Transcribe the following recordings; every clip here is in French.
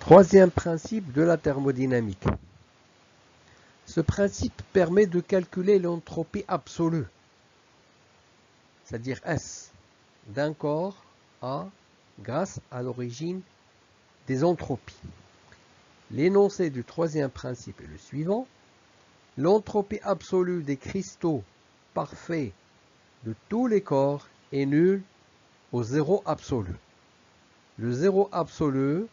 Troisième principe de la thermodynamique. Ce principe permet de calculer l'entropie absolue, c'est-à-dire S, d'un corps A grâce à l'origine des entropies. L'énoncé du troisième principe est le suivant. L'entropie absolue des cristaux parfaits de tous les corps est nulle au zéro absolu. Le zéro absolu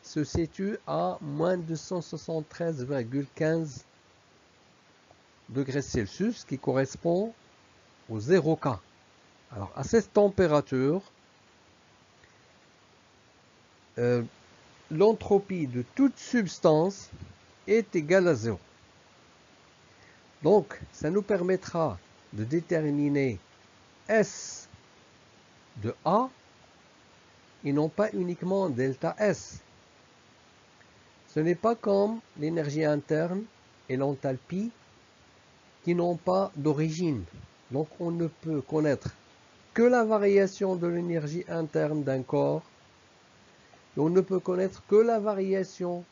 se situe à moins 273,15 degrés Celsius, qui correspond au 0 K. Alors, à cette température, l'entropie de toute substance est égale à 0. Donc, ça nous permettra de déterminer S de A et non pas uniquement delta S. Ce n'est pas comme l'énergie interne et l'enthalpie qui n'ont pas d'origine. Donc, on ne peut connaître que la variation de l'énergie interne d'un corps. Et on ne peut connaître que la variation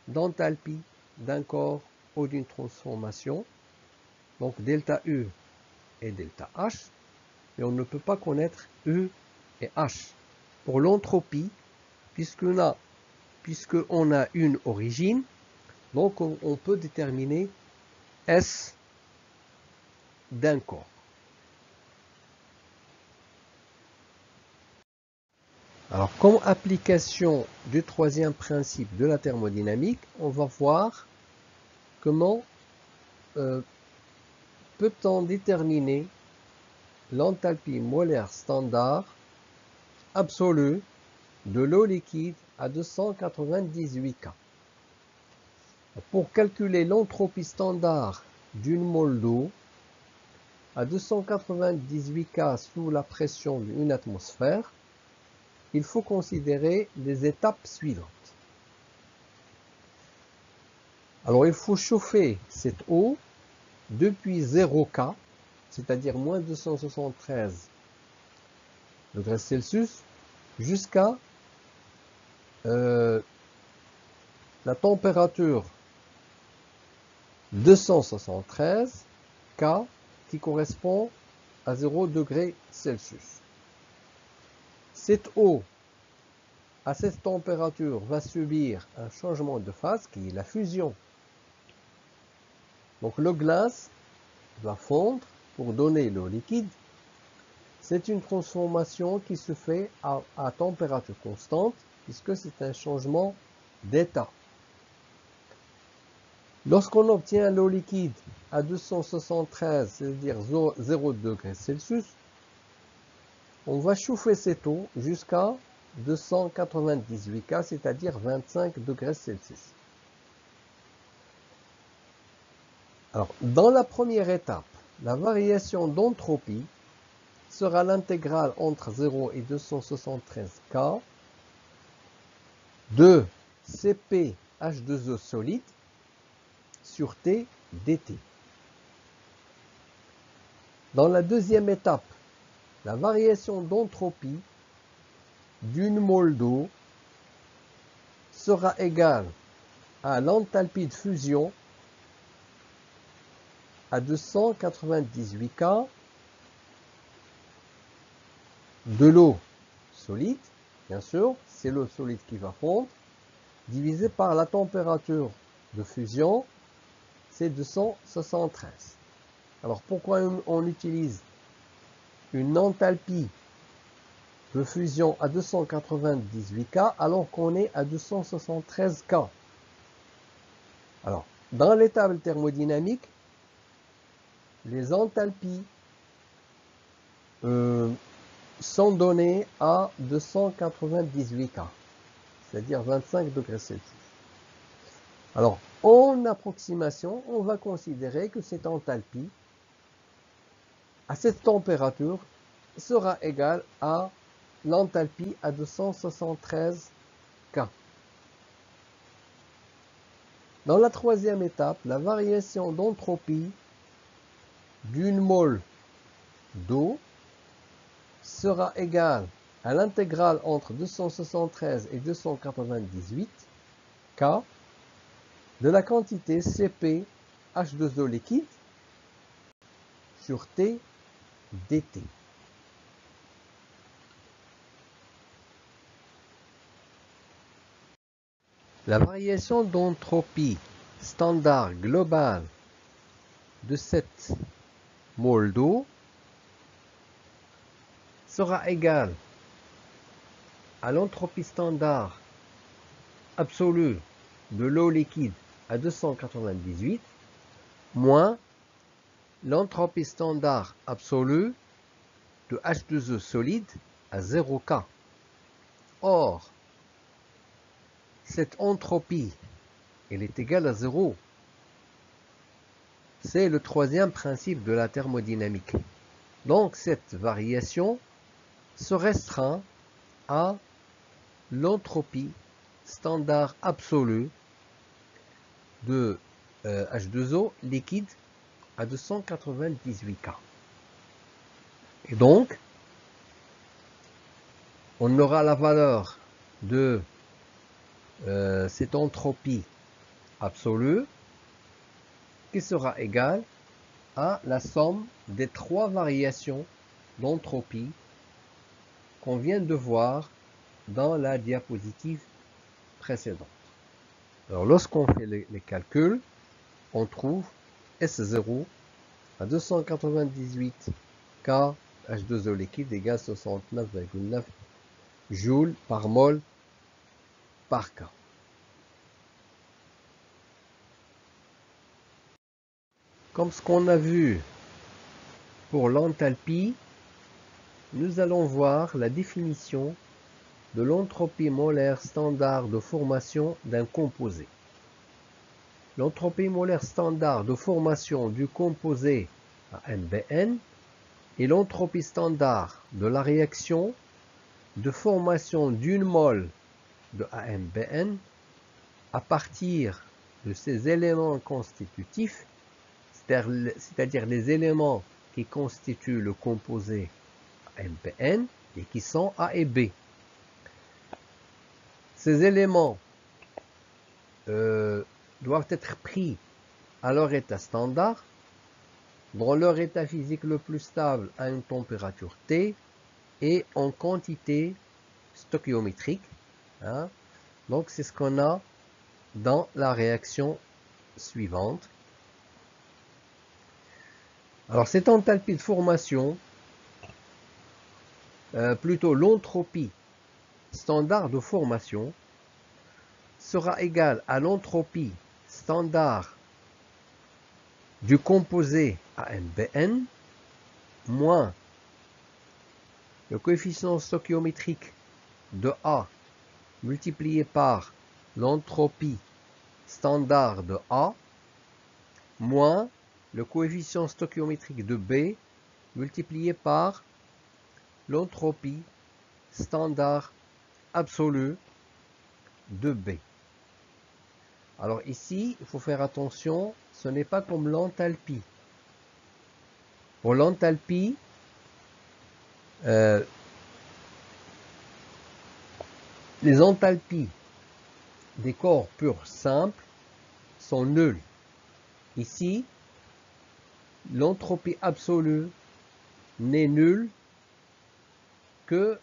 d'enthalpie d'un corps ou d'une transformation. Donc, delta U et delta H. Mais on ne peut pas connaître U et H. Pour l'entropie, puisqu'on a une origine, donc on peut déterminer S d'un corps. Alors, comme application du troisième principe de la thermodynamique, on va voir comment peut-on déterminer l'enthalpie molaire standard absolue de l'eau liquide à 298 K. Pour calculer l'entropie standard d'une mole d'eau à 298 K sous la pression d'une atmosphère, il faut considérer les étapes suivantes. Alors, il faut chauffer cette eau depuis 0 K, c'est-à-dire moins 273 degrés Celsius, jusqu'à la température 273 K, qui correspond à 0 degré Celsius. Cette eau, à cette température, va subir un changement de phase qui est la fusion. Donc l'eau glace va fondre pour donner l'eau liquide. C'est une transformation qui se fait à température constante, puisque c'est un changement d'état. Lorsqu'on obtient l'eau liquide à 273, c'est-à-dire 0 degrés Celsius, on va chauffer cette eau jusqu'à 298 K, c'est-à-dire 25 degrés Celsius. Alors, dans la première étape, la variation d'entropie sera l'intégrale entre 0 et 273 K de Cp H2O solide sur T dt. Dans la deuxième étape, la variation d'entropie d'une mole d'eau sera égale à l'enthalpie de fusion à 298 K de l'eau solide, bien sûr, c'est l'eau solide qui va fondre, divisé par la température de fusion, c'est 273. Alors pourquoi on utilise une enthalpie de fusion à 298 K alors qu'on est à 273 K? Alors, dans les tables thermodynamiques, les enthalpies sont données à 298 K, c'est-à-dire 25 degrés Celsius. Alors, en approximation, on va considérer que cette enthalpie, à cette température, sera égale à l'enthalpie à 273 K. Dans la troisième étape, la variation d'entropie d'une mole d'eau sera égale à l'intégrale entre 273 et 298 K de la quantité Cp H2O liquide sur T dt. La variation d'entropie standard globale de cette mole d'eau sera égale à l'entropie standard absolue de l'eau liquide à 298 moins l'entropie standard absolue de H2O solide à 0 K. Or, cette entropie, elle est égale à 0. C'est le troisième principe de la thermodynamique. Donc, cette variation se restreint à l'entropie standard absolue de H2O liquide à 298 K. Et donc, on aura la valeur de cette entropie absolue qui sera égale à la somme des trois variations d'entropie qu'on vient de voir dans la diapositive précédente. Alors, lorsqu'on fait les calculs, on trouve S0 à 298 K H2O liquide égale 69,9 joules par mol par K. Comme ce qu'on a vu pour l'enthalpie, nous allons voir la définition de l'entropie molaire standard de formation d'un composé. L'entropie molaire standard de formation du composé AMBN est l'entropie standard de la réaction de formation d'une mole de AMBN à partir de ces éléments constitutifs, c'est-à-dire les éléments qui constituent le composé AMBN et qui sont A et B. Ces éléments doivent être pris à leur état standard, dans leur état physique le plus stable à une température T et en quantité stoichiométrique. Hein. Donc c'est ce qu'on a dans la réaction suivante. Alors cette enthalpie de formation, plutôt l'entropie standard de formation, sera égale à l'entropie standard du composé AMBN moins le coefficient stoichiométrique de A multiplié par l'entropie standard de A moins le coefficient stoichiométrique de B multiplié par l'entropie standard absolue de B. Alors ici, il faut faire attention, ce n'est pas comme l'enthalpie. Pour l'enthalpie, les enthalpies des corps purs simples sont nulles. Ici, l'entropie absolue n'est nulle que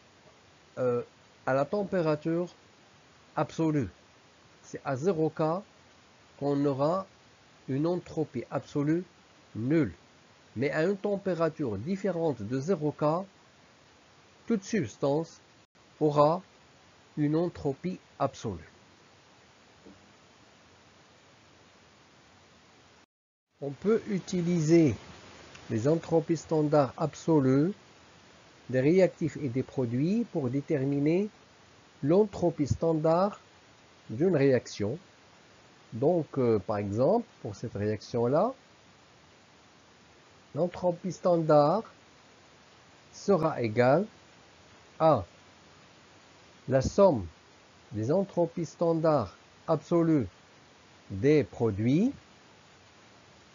à la température absolue. C'est à 0 K qu'on aura une entropie absolue nulle. Mais à une température différente de 0 K, toute substance aura une entropie absolue. On peut utiliser les entropies standards absolues des réactifs et des produits pour déterminer l'entropie standard d'une réaction. Donc, par exemple, pour cette réaction-là, l'entropie standard sera égale à la somme des entropies standards absolues des produits,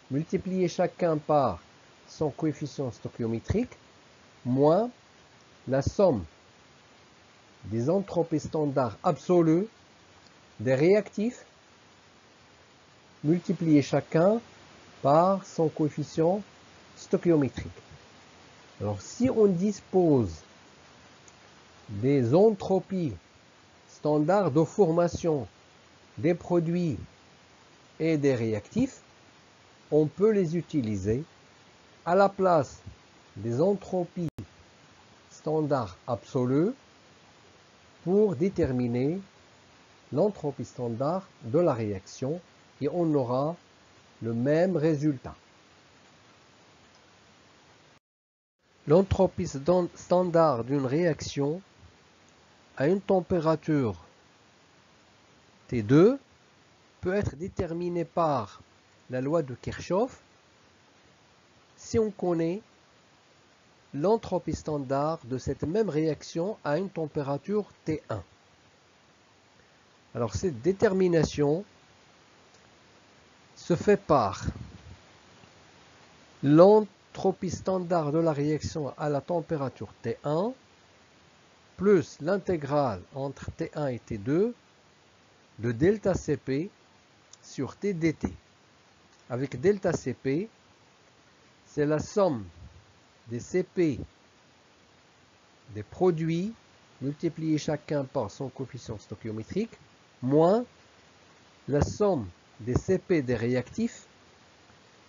multiplié chacun par son coefficient stoichiométrique, moins la somme des entropies standards absolues des réactifs multipliés chacun par son coefficient stoichiométrique. Alors si on dispose des entropies standards de formation des produits et des réactifs, on peut les utiliser à la place des entropies standards absolues pour déterminer l'entropie standard de la réaction et on aura le même résultat. L'entropie standard d'une réaction à une température T2 peut être déterminée par la loi de Kirchhoff si on connaît l'entropie standard de cette même réaction à une température T1. Alors cette détermination se fait par l'entropie standard de la réaction à la température T1 plus l'intégrale entre T1 et T2 de delta Cp sur T dt. Avec delta Cp, c'est la somme des Cp des produits multipliés chacun par son coefficient stoichiométrique moins la somme des Cp des réactifs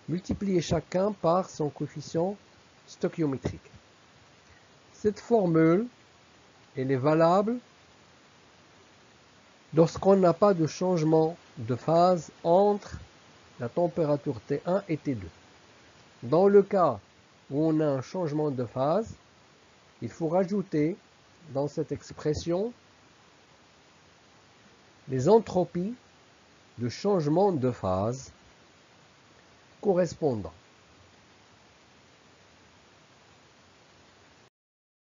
multipliés chacun par son coefficient stoichiométrique. Cette formule, elle est valable lorsqu'on n'a pas de changement de phase entre la température T1 et T2. Dans le cas où on a un changement de phase, il faut rajouter dans cette expression les entropies de changement de phase correspondant.